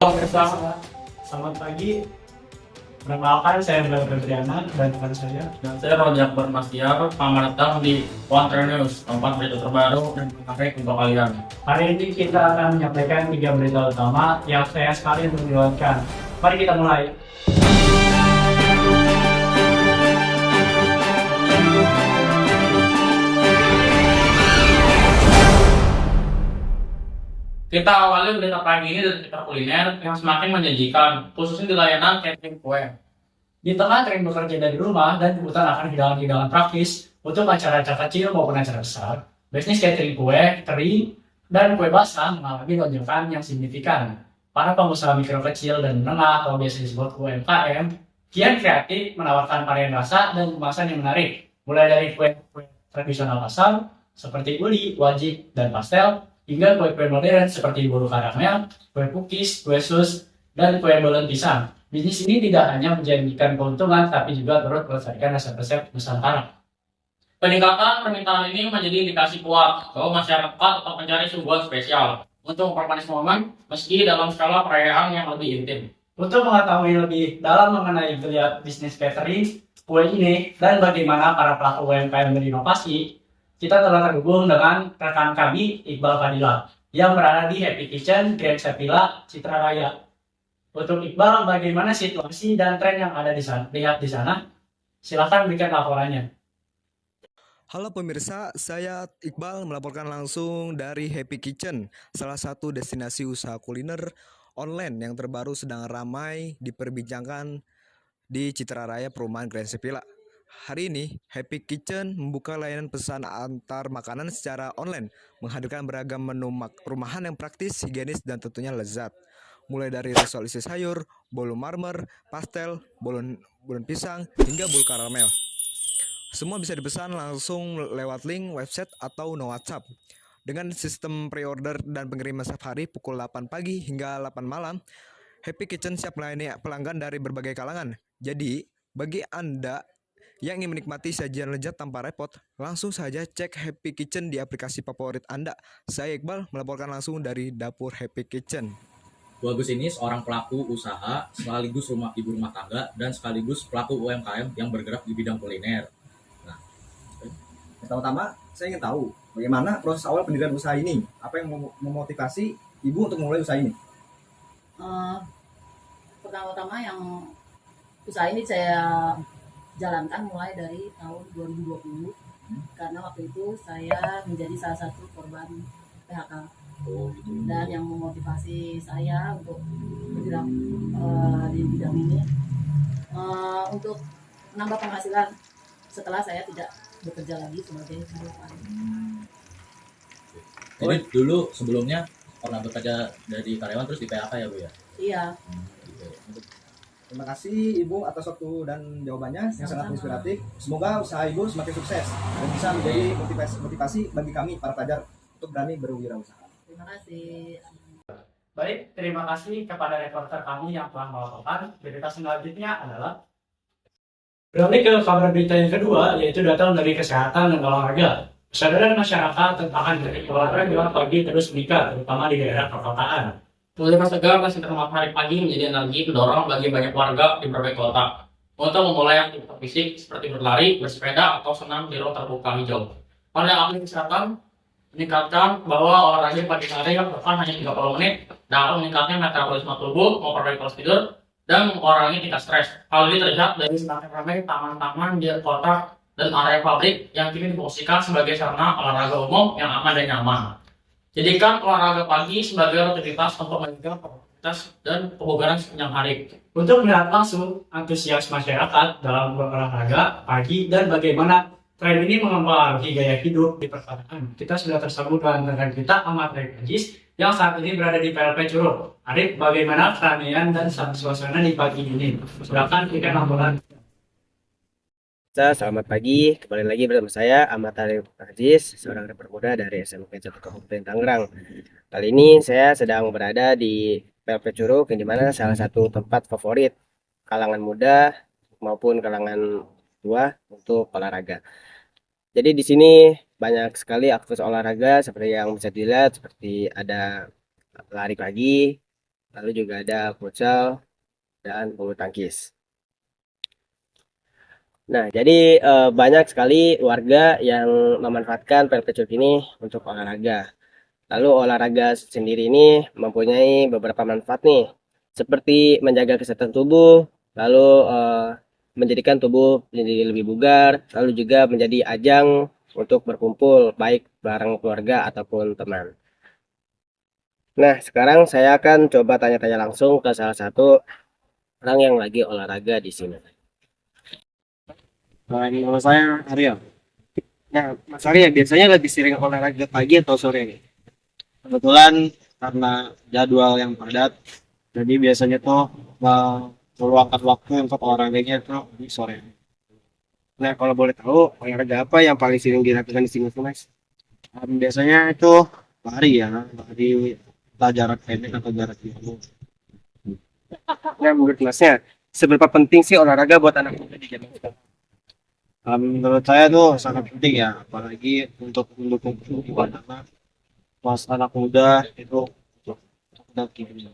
pemirsa, selamat pagi. Perkenalkan, saya Bella Febriana dan teman saya. Dan saya Rojak Bermastiar, selamat datang di One News, tempat berita terbaru dan menarik untuk kalian. Hari ini kita akan menyampaikan 3 berita utama yang saya sekali menjelaskan. Mari kita mulai. Kita awali berita pagi ini dari sekitar kuliner yang semakin menjanjikan, khususnya di layanan catering kue. Di tengah tren bekerja dari rumah dan kebutuhan akan hidangan-hidangan praktis untuk acara-acara kecil maupun acara besar, bisnis catering kue, teri, dan kue basah mengalami lonjakan yang signifikan. Para pengusaha mikro kecil dan menengah atau biasa disebut UMKM kian kreatif menawarkan varian rasa dan kemasan yang menarik, mulai dari kue-kue tradisional asam seperti uli, wajik, dan pastel, hingga kue-kue modern seperti bolu karamel, kue cookies, kue sus, dan kue balon pisang. Bisnis ini tidak hanya menjanjikan keuntungan, tapi juga turut melestarikan resep-resep Nusantara. Peningkatan permintaan ini menjadi indikasi kuat bahwa masyarakat tetap mencari sebuah spesial untuk mempermanis momen meski dalam skala perayaan yang lebih intim. Untuk mengetahui lebih dalam mengenai geliat bisnis catering kue ini dan bagaimana para pelaku UMKM berinovasi, kita telah terhubung dengan rekan kami, Iqbal Fadila, yang berada di Happy Kitchen, Grand Sepila, Citra Raya. Untuk Iqbal, bagaimana situasi dan tren yang ada di sana? Lihat di sana. Silakan berikan laporannya. Halo pemirsa, saya Iqbal melaporkan langsung dari Happy Kitchen, salah satu destinasi usaha kuliner online yang terbaru sedang ramai diperbincangkan di Citra Raya Perumahan Grand Sepila. Hari ini, Happy Kitchen membuka layanan pesan antar makanan secara online, menghadirkan beragam menu rumahan yang praktis, higienis, dan tentunya lezat. Mulai dari risol isi sayur, bolu marmer, pastel, bolon pisang, hingga bolu karamel. Semua bisa dipesan langsung lewat link website atau no WhatsApp. Dengan sistem pre-order dan pengiriman setiap hari pukul 8 pagi hingga 8 malam, Happy Kitchen siap melayani pelanggan dari berbagai kalangan. Jadi, bagi Anda yang ingin menikmati sajian lezat tanpa repot, langsung saja cek Happy Kitchen di aplikasi favorit Anda. Saya Iqbal melaporkan langsung dari dapur Happy Kitchen. Bu Agus ini seorang pelaku usaha sekaligus ibu rumah tangga dan sekaligus pelaku UMKM yang bergerak di bidang kuliner. Pertama-tama, saya ingin tahu bagaimana proses awal pendirian usaha ini. Apa yang memotivasi ibu untuk memulai usaha ini? Pertama-tama yang usaha ini saya jalankan mulai dari tahun 2020 karena waktu itu saya menjadi salah satu korban PHK. Dan yang memotivasi saya untuk bergerak di bidang ini untuk menambah penghasilan setelah saya tidak bekerja lagi sebagai karyawan. Jadi dulu sebelumnya pernah bekerja dari karyawan terus di PHK ya Bu ya? Iya. Terima kasih Ibu atas waktu dan jawabannya yang sangat inspiratif. Semoga usaha Ibu semakin sukses dan bisa menjadi motivasi bagi kami para pelajar untuk berani berwirausaha. Terima kasih. Baik, terima kasih kepada reporter kami yang telah melaporkan. Berita selanjutnya adalah beralih ke kabar berita yang kedua, yaitu datang dari kesehatan dan olahraga. Kesadaran masyarakat tentang olahraga pagi terus meningkat, terutama di daerah perkotaan. Udara segar dan sinar matahari pagi menjadi energi pendorong bagi banyak warga di berbagai kota untuk memulai aktivitas fisik seperti berlari, bersepeda, atau senam di ruang terbuka hijau. Pada ahli kesehatan meningkatkan bahwa olahraga pagi hari yang bahkan hanya 30 menit dapat meningkatnya metabolisme tubuh, memperbaiki pola tidur, dan mengurangi tingkat stres. Hal ini terlihat dari semakin ramai taman-taman di kota dan area pabrik yang kini difungsikan sebagai sarana olahraga umum yang aman dan nyaman. Jadikan olahraga pagi sebagai rutinitas untuk menjaga produktivitas dan kebugaran sepanjang hari. Untuk melihat langsung antusias masyarakat dalam berolahraga pagi dan bagaimana tren ini mempengaruhi gaya hidup di perkotaan, kita sudah tersambung dengan rekan kita Ahmad Regis yang saat ini berada di PLP Curug. Arif, bagaimana keramaian dan suasana di pagi ini? Silakan berikan laporan. Selamat pagi, kembali lagi bersama saya Ahmad Regis, seorang reporter muda dari SMK 1 Kabupaten Tangerang. Kali ini saya sedang berada di PLP Curug, yang dimana salah satu tempat favorit kalangan muda maupun kalangan tua untuk olahraga. Jadi di sini banyak sekali aktivitas olahraga seperti yang bisa dilihat, seperti ada lari pagi, lalu juga ada futsal dan bulu tangkis. Nah, jadi banyak sekali warga yang memanfaatkan PLP Curug ini untuk olahraga. Lalu olahraga sendiri ini mempunyai beberapa manfaat nih, seperti menjaga kesehatan tubuh, lalu menjadikan tubuh menjadi lebih bugar, lalu juga menjadi ajang untuk berkumpul baik bareng keluarga ataupun teman. Nah, sekarang saya akan coba tanya-tanya langsung ke salah satu orang yang lagi olahraga di sini. Nama saya Arya. Nah, Mas Arya biasanya lebih sering olahraga pagi atau sore nih? Kebetulan karena jadwal yang padat, jadi biasanya tuh meluangkan waktu untuk olahraganya tuh di sore. Nah, kalau boleh tahu olahraga apa yang paling sering dilakukan di sini tuh, Mas? Biasanya itu lari ya, lari entah jarak pendek atau jarak jauh. Nah, menurut Masnya, seberapa penting sih olahraga buat anak muda di zaman sekarang? Menurut saya tuh sangat penting ya, apalagi untuk mendukung pertumbuhan anak pas anak muda itu dan kimia.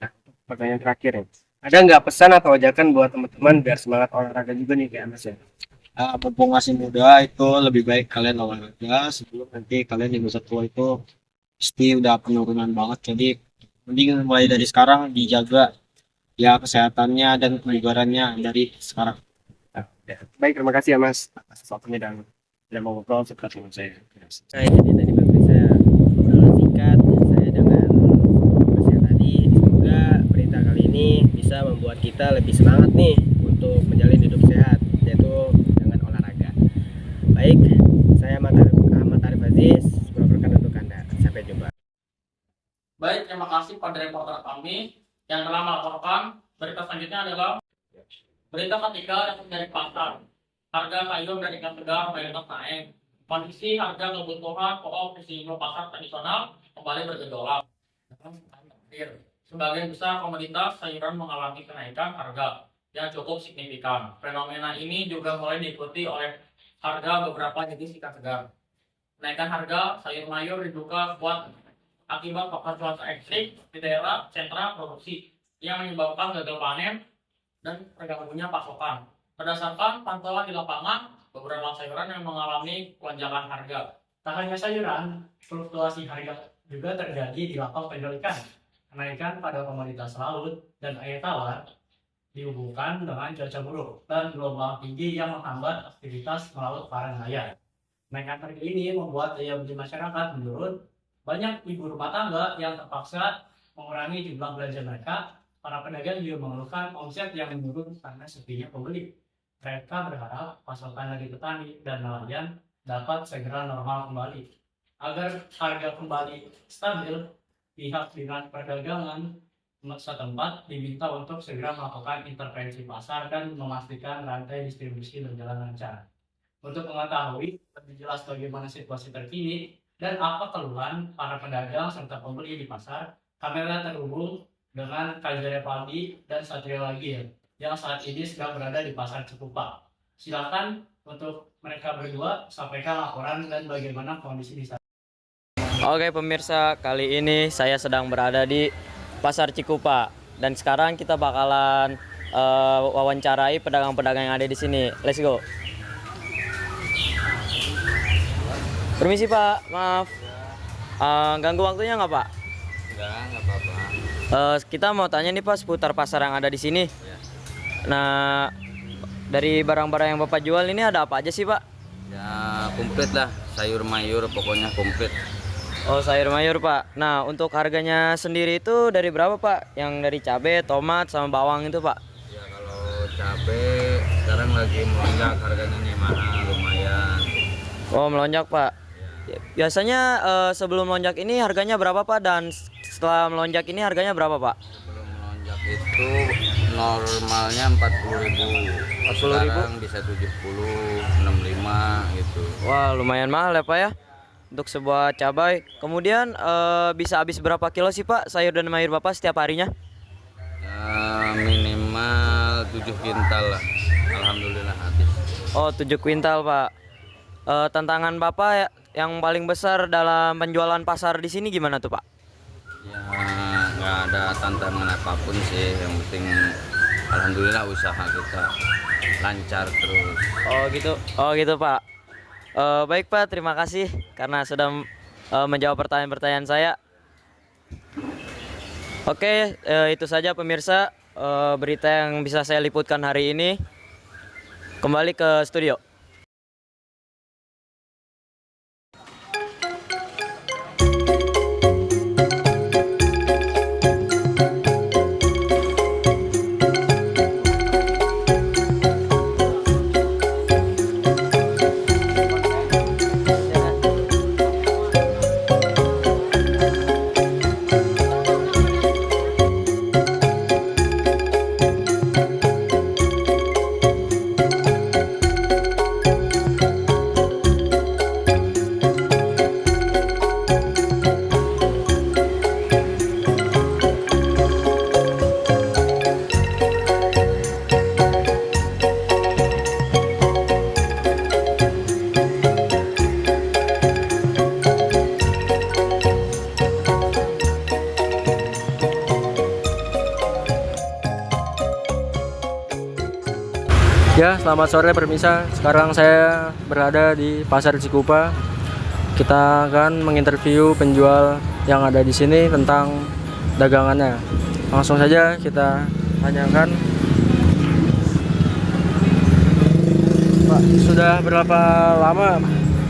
Nah, pertanyaan terakhir ya. Ada nggak pesan atau ajakan buat teman-teman biar semangat olahraga juga nih kayak Mas ya? Mumpung masih muda itu lebih baik kalian olahraga sebelum nanti kalian di masa tua itu pasti udah penurunan banget. Jadi mending mulai dari sekarang dijaga ya kesehatannya dan kebugarannya dari sekarang. Nah, ya. Baik, terima kasih ya Mas atas waktunya dan mau ngobrol seperti dengan saya. Nah, jadi tadi Bapak saya obrolan singkat saya dengan Mas yang tadi. Semoga berita kali ini bisa membuat kita lebih semangat nih untuk menjalin hidup sehat, yaitu dengan olahraga. Baik, saya Ahmad Arif Aziz melaporkan untuk Anda. Sampai jumpa. Baik, terima kasih pada reporter kami yang telah melaporkan. Berita selanjutnya adalah berita ketiga dari pasar. Harga sayur dan ikan segar mayoritas naik. Kondisi harga kebutuhan pokok di sejumlah pasar tradisional kembali bergejolak. Sebagian besar komoditas sayuran mengalami kenaikan harga yang cukup signifikan. Fenomena ini juga mulai diikuti oleh harga beberapa jenis ikan segar. Kenaikan harga sayur mayur diduga kuat akibat faktor cuaca ekstrim di daerah sentra produksi yang menyebabkan gagal panen dan terganggunya pasokan. Berdasarkan pantauan di lapangan, beberapa sayuran yang mengalami lonjakan harga. Tak hanya sayuran, fluktuasi harga juga terjadi di lapak penjual ikan. Kenaikan pada komoditas laut dan air tawar dihubungkan dengan cuaca buruk dan gelombang tinggi yang menghambat aktivitas melaut para nelayan. Kenaikan harga ini membuat daya beli masyarakat menurun. Banyak ibu rumah tangga yang terpaksa mengurangi jumlah belanja mereka. Para pedagang juga mengeluhkan omset yang menurun karena sepinya pembeli. Mereka berharap pasokan dari petani dan nelayan dapat segera normal kembali. Agar harga kembali stabil, pihak dinas perdagangan setempat diminta untuk segera melakukan intervensi pasar dan memastikan rantai distribusi berjalan lancar. Untuk mengetahui lebih jelas bagaimana situasi terkini dan apa keluhan para pedagang serta pembeli di pasar, kamera terhubung dengan Kajaya Paldi dan Satrio Lagir yang saat ini sedang berada di Pasar Cikupa. Silakan untuk mereka berdua sampaikan laporan dan bagaimana kondisi di sana. Oke pemirsa, kali ini saya sedang berada di Pasar Cikupa dan sekarang kita bakalan wawancarai pedagang-pedagang yang ada di sini. Let's go. Permisi Pak, maaf. Ganggu waktunya nggak Pak? Enggak apa-apa. Kita mau tanya nih Pak seputar pasar yang ada di sini. Nah, dari barang-barang yang Bapak jual ini ada apa aja sih Pak? Ya komplit lah, sayur mayur pokoknya komplit. Oh sayur mayur Pak. Nah untuk harganya sendiri itu dari berapa Pak? Yang dari cabai, tomat, sama bawang itu Pak? Ya kalau cabai sekarang lagi melonjak harganya nih mahal lumayan. Oh melonjak Pak. Ya. Biasanya sebelum melonjak ini harganya berapa Pak? Dan setelah melonjak ini harganya berapa Pak? Sebelum melonjak itu normalnya 40.000. 40.000? Sekarang bisa 70, 65 gitu. Wah lumayan mahal ya Pak ya untuk sebuah cabai. Kemudian bisa habis berapa kilo sih Pak sayur dan mayur Bapak setiap harinya? Minimal 7 kintal lah. Alhamdulillah habis. Oh 7 kuintal Pak. Tantangan Bapak yang paling besar dalam penjualan pasar di sini gimana tuh Pak? Ya nggak nggak ada tantangan apapun sih, yang penting alhamdulillah usaha kita lancar terus. Oh gitu Pak. Baik Pak, terima kasih karena sudah menjawab pertanyaan-pertanyaan saya. Oke, itu saja pemirsa berita yang bisa saya liputkan hari ini. Kembali ke studio. Ya, selamat sore pemirsa. Sekarang saya berada di Pasar Cikupa. Kita akan menginterview penjual yang ada di sini tentang dagangannya. Langsung saja kita tanyakan. Pak, sudah berapa lama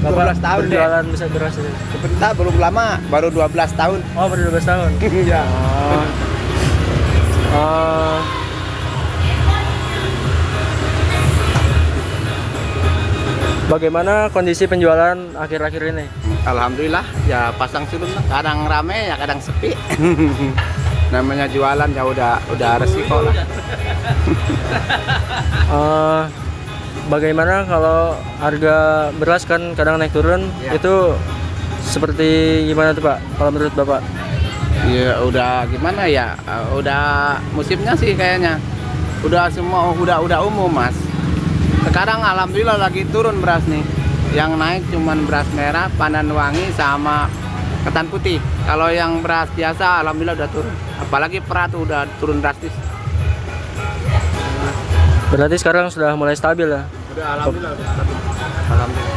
Bapak 12 tahun berjualan bisa beras ini? Sebentar, belum lama, baru 12 tahun. Oh, baru 12 tahun. Ya. Bagaimana kondisi penjualan akhir-akhir ini? Alhamdulillah, ya pasang surut, kadang rame ya kadang sepi. Namanya jualan ya udah resiko lah. Bagaimana kalau harga beras kan kadang naik turun, Ya. itu seperti gimana tuh Pak? Kalau menurut Bapak? Ya udah gimana ya, udah musimnya sih kayaknya. Udah semua udah umum Mas. Sekarang alhamdulillah lagi turun beras nih. Yang naik cuman beras merah, pandan wangi sama ketan putih. Kalau yang beras biasa alhamdulillah udah turun. Apalagi perak tuh udah turun drastis. Berarti sekarang sudah mulai stabil ya? Udah alhamdulillah udah stabil. Alhamdulillah.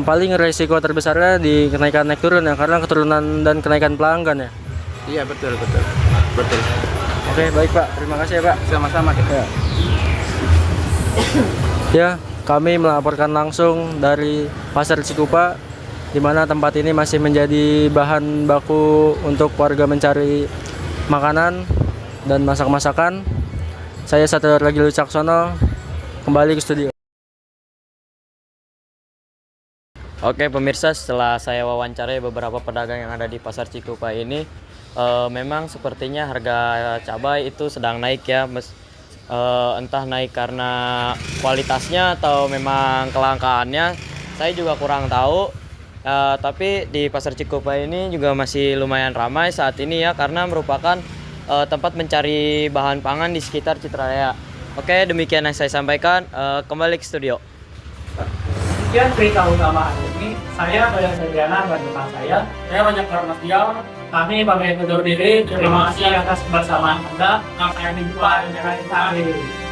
Paling resiko terbesarnya di kenaikan naik turun ya, karena keturunan dan kenaikan pelanggan ya? Iya betul. Oke, baik Pak, terima kasih ya Pak. Sama-sama kita. Ya, kami melaporkan langsung dari Pasar Cikupa, di mana tempat ini masih menjadi bahan baku untuk warga mencari makanan dan masak-masakan. Saya Satrio Ragi Lucaksono, kembali ke studio. Oke pemirsa, setelah saya wawancarai beberapa pedagang yang ada di Pasar Cikupa ini, memang sepertinya harga cabai itu sedang naik ya, entah naik karena kualitasnya atau memang kelangkaannya, saya juga kurang tahu. Tapi di Pasar Cikupa ini juga masih lumayan ramai saat ini ya, karena merupakan tempat mencari bahan pangan di sekitar Citraraya. Oke, demikian yang saya sampaikan. Kembali ke studio. Sekian berita utama hari ini. Saya Bayan Sadriana dan rekan saya Banyak Karnasial. kami pamit undur diri. Terima kasih atas kebersamaan Anda. Sampai jumpa di lain kali.